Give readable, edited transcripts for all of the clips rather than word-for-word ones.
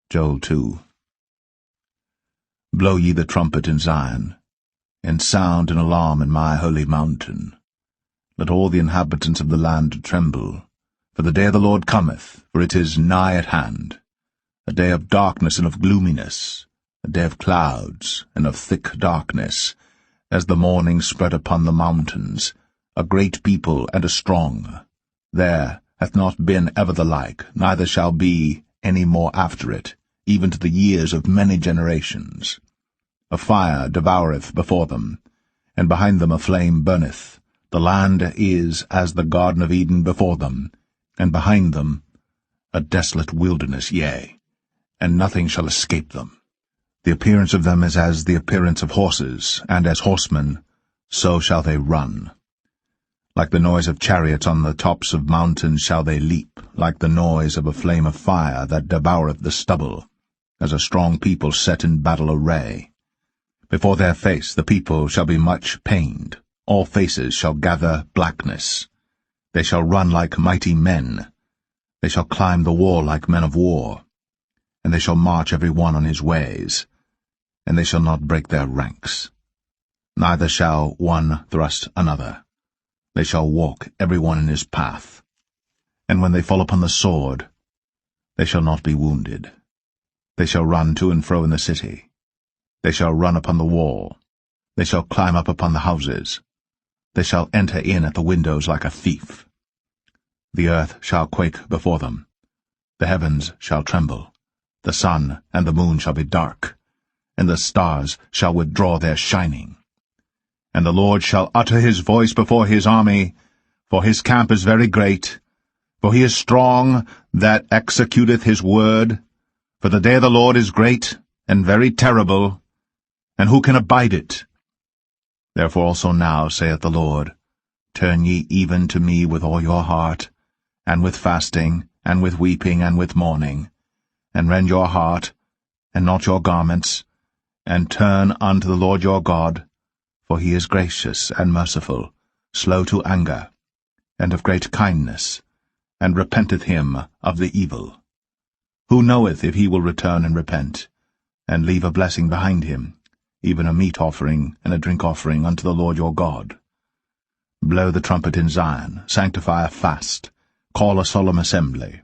Joel 2. Blow ye the trumpet in Zion, and sound an alarm in my holy mountain. Let all the inhabitants of the land tremble, for the day of the Lord cometh, for it is nigh at hand, a day of darkness and of gloominess, a day of clouds and of thick darkness, as the morning spread upon the mountains, a great people and a strong. There hath not been ever the like, neither shall be any more after it, even to the years of many generations. A fire devoureth before them, and behind them a flame burneth. The land is as the Garden of Eden before them, and behind them a desolate wilderness, yea, and nothing shall escape them. The appearance of them is as the appearance of horses, and as horsemen, so shall they run. Like the noise of chariots on the tops of mountains shall they leap, like the noise of a flame of fire that devoureth the stubble, as a strong people set in battle array. Before their face the people shall be much pained, all faces shall gather blackness. They shall run like mighty men, they shall climb the wall like men of war, and they shall march every one on his ways, and they shall not break their ranks. Neither shall one thrust another. They shall walk every one in his path. And when they fall upon the sword, they shall not be wounded. They shall run to and fro in the city. They shall run upon the wall. They shall climb up upon the houses. They shall enter in at the windows like a thief. The earth shall quake before them. The heavens shall tremble. The sun and the moon shall be dark, and the stars shall withdraw their shining. And the Lord shall utter his voice before his army, for his camp is very great, for he is strong that executeth his word. For the day of the Lord is great and very terrible, and who can abide it? Therefore also now, saith the Lord, turn ye even to me with all your heart, and with fasting, and with weeping, and with mourning, and rend your heart, and not your garments, and turn unto the Lord your God, for he is gracious and merciful, slow to anger, and of great kindness, and repenteth him of the evil. Who knoweth if he will return and repent, and leave a blessing behind him, even a meat offering and a drink offering unto the Lord your God? Blow the trumpet in Zion, sanctify a fast, call a solemn assembly.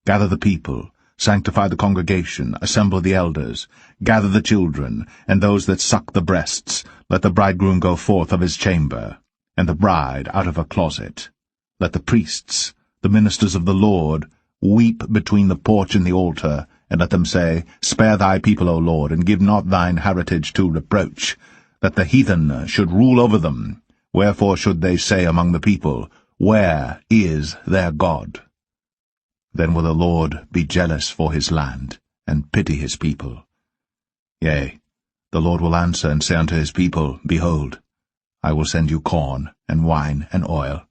Gather the people, sanctify the congregation, assemble the elders, gather the children, and those that suck the breasts. Let the bridegroom go forth of his chamber, and the bride out of her closet. Let the priests, the ministers of the Lord, weep between the porch and the altar, and let them say, Spare thy people, O Lord, and give not thine heritage to reproach, that the heathen should rule over them. Wherefore should they say among the people, Where is their God? Then will the Lord be jealous for his land, and pity his people. Yea, the Lord will answer and say unto his people, Behold, I will send you corn, and wine, and oil,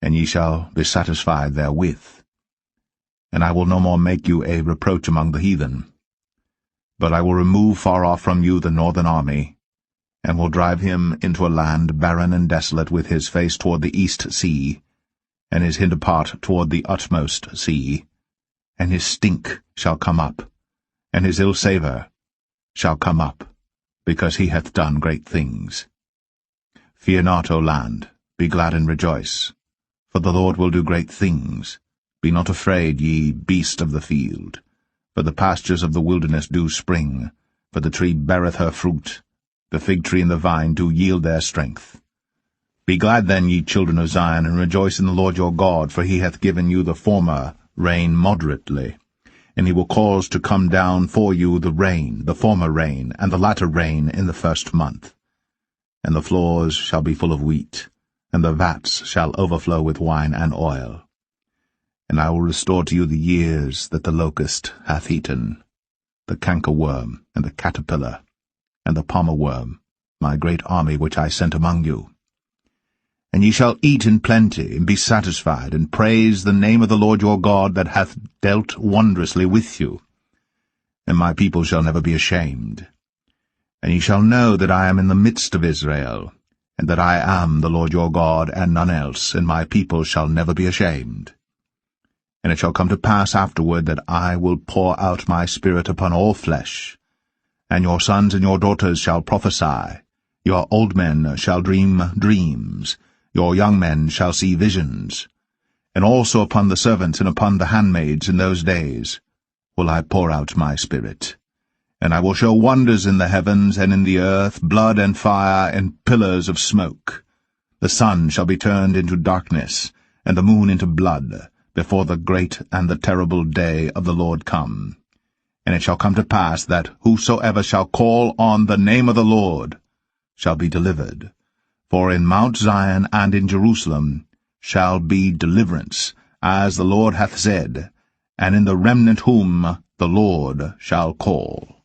and ye shall be satisfied therewith. And I will no more make you a reproach among the heathen. But I will remove far off from you the northern army, and will drive him into a land barren and desolate, with his face toward the east sea, and his hinder part toward the utmost sea. And his stink shall come up, and his ill savour shall come up, because he hath done great things. Fear not, O land, be glad and rejoice, for the Lord will do great things. Be not afraid, ye beast of the field, for the pastures of the wilderness do spring, for the tree beareth her fruit, the fig tree and the vine do yield their strength. Be glad then, ye children of Zion, and rejoice in the Lord your God, for he hath given you the former rain moderately, and he will cause to come down for you the rain, the former rain, and the latter rain in the first month. And the floors shall be full of wheat, and the vats shall overflow with wine and oil. And I will restore to you the years that the locust hath eaten, the cankerworm, and the caterpillar, and the palmer worm, my great army which I sent among you. And ye shall eat in plenty, and be satisfied, and praise the name of the Lord your God, that hath dealt wondrously with you. And my people shall never be ashamed. And ye shall know that I am in the midst of Israel, and that I am the Lord your God, and none else, and my people shall never be ashamed. And it shall come to pass afterward that I will pour out my Spirit upon all flesh. And your sons and your daughters shall prophesy, your old men shall dream dreams, your young men shall see visions. And also upon the servants and upon the handmaids in those days will I pour out my Spirit. And I will show wonders in the heavens and in the earth, blood and fire and pillars of smoke. The sun shall be turned into darkness, and the moon into blood, before the great and the terrible day of the Lord come. And it shall come to pass that whosoever shall call on the name of the Lord shall be delivered. For in Mount Zion and in Jerusalem shall be deliverance, as the Lord hath said, and in the remnant whom the Lord shall call.